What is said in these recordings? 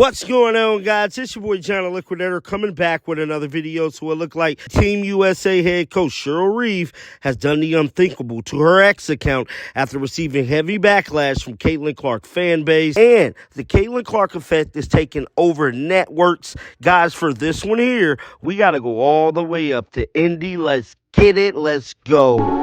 What's going on, guys? It's your boy John the Liquidator coming back with another video. So it looked like Team USA head coach Cheryl Reeve has done the unthinkable to her X account after receiving heavy backlash from Caitlin Clark fan base. And the Caitlin Clark effect is taking over networks. Guys, for this one here, we got to go all the way up to Indy. Let's get it. Let's go.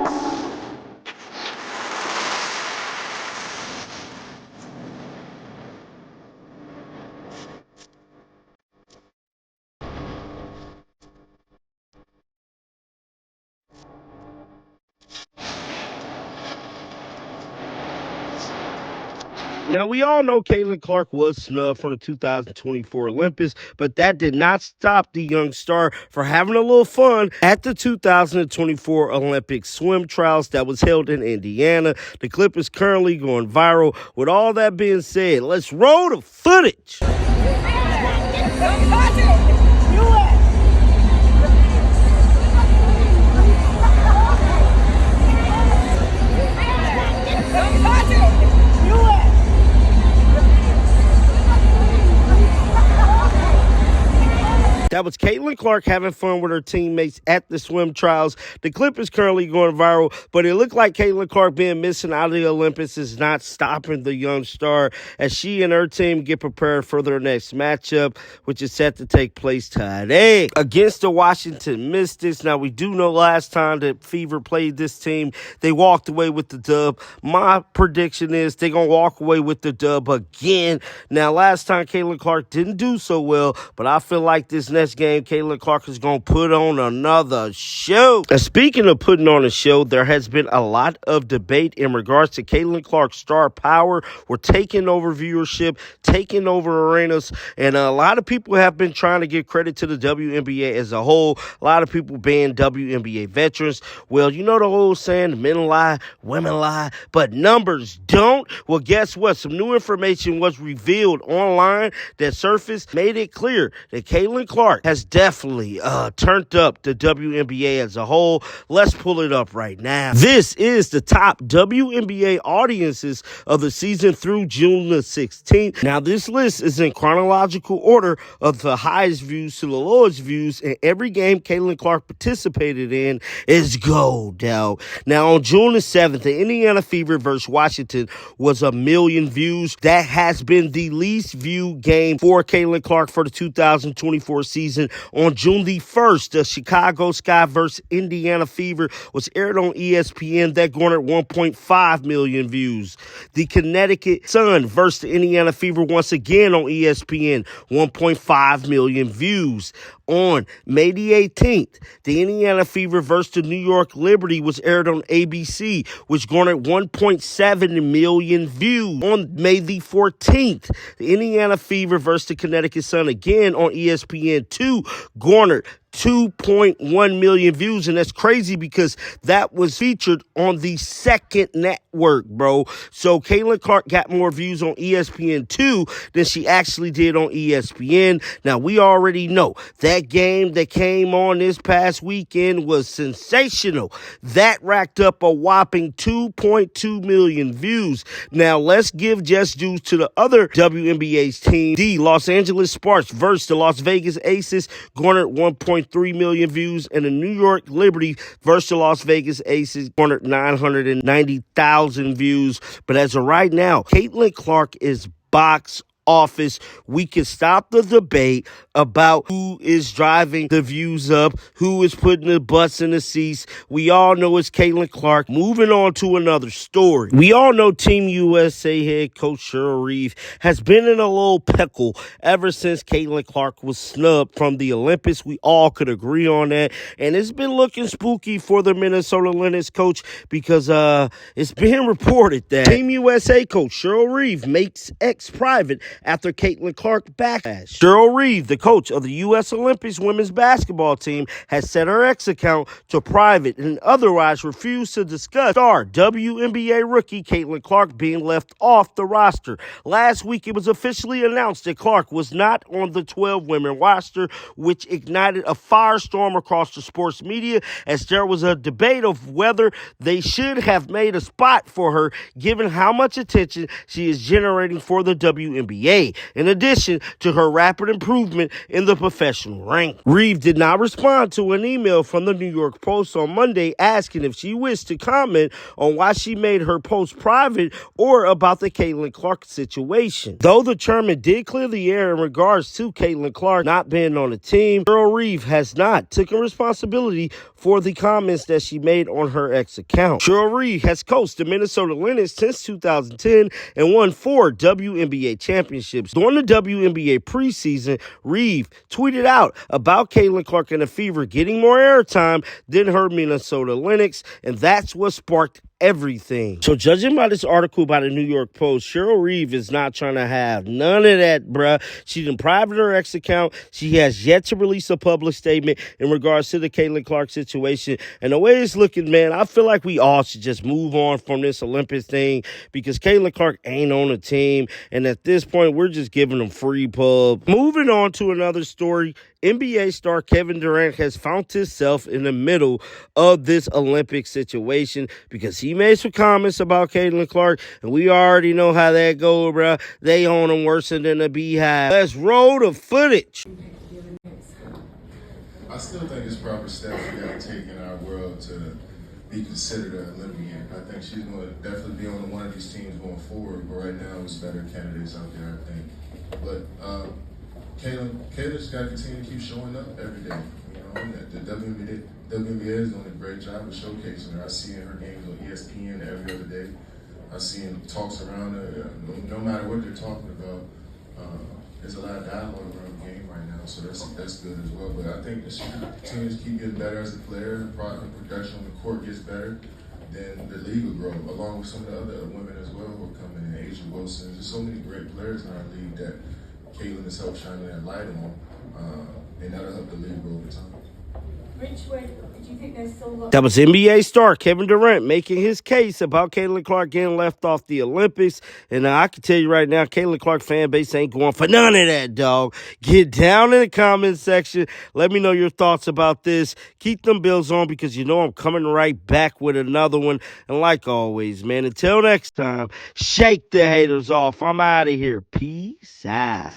Now, we all know Caitlin Clark was snubbed from the 2024 Olympics, but that did not stop the young star for having a little fun at the 2024 Olympic swim trials that was held in Indiana. The clip is currently going viral. With all that being said, let's roll the footage. That was Caitlin Clark having fun with her teammates at the swim trials. The clip is currently going viral, but it looked like Caitlin Clark being missing out of the Olympics is not stopping the young star as she and her team get prepared for their next matchup, which is set to take place today against the Washington Mystics. Now, we do know last time that Fever played this team, they walked away with the dub. My prediction is they're going to walk away with the dub again. Now, last time Caitlin Clark didn't do so well, but I feel like this next game, Caitlin Clark is going to put on another show. And speaking of putting on a show, there has been a lot of debate in regards to Caitlin Clark's star power. We're taking over viewership, taking over arenas, and a lot of people have been trying to give credit to the WNBA as a whole. A lot of people ban WNBA veterans. Well, you know the old saying, men lie, women lie, but numbers don't. Well, guess what? Some new information was revealed online that surfaced, made it clear that Caitlin Clark has definitely turned up the WNBA as a whole. Let's pull it up right now. This is the top WNBA audiences of the season through June the 16th. Now, this list is in chronological order of the highest views to the lowest views, and every game Caitlin Clark participated in is gold, dog. Now, on June the 7th, the Indiana Fever versus Washington was 1 million views. That has been the least viewed game for Caitlin Clark for the 2024 season. On June the 1st, the Chicago Sky vs. Indiana Fever was aired on ESPN. That garnered 1.5 million views. The Connecticut Sun vs. the Indiana Fever once again on ESPN, 1.5 million views. On May the 18th, the Indiana Fever versus the New York Liberty was aired on ABC, which garnered 1.7 million views. On May the 14th, the Indiana Fever versus the Connecticut Sun again on ESPN2 garnered 2.1 million views, and that's crazy because that was featured on the second network, bro. So Caitlin Clark got more views on ESPN2 than she actually did on ESPN. Now, we already know that game that came on this past weekend was sensational. That racked up a whopping 2.2 million views. Now, let's give just dues to the other WNBA's team. The Los Angeles Sparks versus the Las Vegas Aces garnered 1.3 million views, and the New York Liberty versus the Las Vegas Aces garnered 990,000 views. But as of right now, Caitlin Clark is box office. We can stop the debate about who is driving the views up, who is putting the butts in the seats. We all know it's Caitlin Clark. Moving on to another story. We all know Team USA head coach Cheryl Reeve has been in a little pickle ever since Caitlin Clark was snubbed from the Olympics. We all could agree on that. And it's been looking spooky for the Minnesota Lynx coach because it's being reported that Team USA coach Cheryl Reeve makes X private after Caitlin Clark backlash. Cheryl Reeve, the coach of the U.S. Olympics women's basketball team, has set her X account to private and otherwise refused to discuss star WNBA rookie Caitlin Clark being left off the roster. Last week, it was officially announced that Clark was not on the 12-women roster, which ignited a firestorm across the sports media as there was a debate of whether they should have made a spot for her given how much attention she is generating for the WNBA. WNBA, in addition to her rapid improvement in the professional rank. Reeve did not respond to an email from the New York Post on Monday asking if she wished to comment on why she made her post private or about the Caitlin Clark situation. Though the chairman did clear the air in regards to Caitlin Clark not being on the team, Cheryl Reeve has not taken responsibility for the comments that she made on her ex account. Cheryl Reeve has coached the Minnesota Lynx since 2010 and won 4 WNBA championships. During the WNBA preseason, Reeve tweeted out about Caitlin Clark and the Fever getting more airtime than her Minnesota Lynx, and that's what sparked everything. So judging by this article by the New York Post, Cheryl Reeve is not trying to have none of that, bruh. She done private her ex account. She has yet to release a public statement in regards to the Caitlin Clark situation. And the way it's looking, man, I feel like we all should just move on from this Olympics thing because Caitlin Clark ain't on the team. And at this point, we're just giving them free pub. Moving on to another story. NBA star Kevin Durant has found himself in the middle of this Olympic situation because he made some comments about Caitlin Clark, and we already know how that goes, bro. They on him worse than a beehive. Let's roll the footage. I still think it's proper steps we got to take in our world to be considered an Olympian. I think she's going to definitely be on one of these teams going forward, but right now there's better candidates out there, I think. But Caitlin's got to continue to keep showing up every day. You know, and the WNBA is doing a great job of showcasing her. I see her games on ESPN every other day. I see talks around her. No matter what they're talking about, there's a lot of dialogue around the game right now, so that's good as well. But I think if she continues to keep getting better as a player, and production on the court gets better, then the league will grow, along with some of the other women as well who are coming in. Asia Wilson, there's so many great players in our league that Caitlin has helped shine that light on, and that'll help the league grow over time. Do you think there's still That was NBA star Kevin Durant making his case about Caitlin Clark getting left off the Olympics. And I can tell you right now, Caitlin Clark fan base ain't going for none of that, dog. Get down in the comment section. Let me know your thoughts about this. Keep them bills on because you know I'm coming right back with another one. And like always, man, until next time, shake the haters off. I'm out of here. Peace out.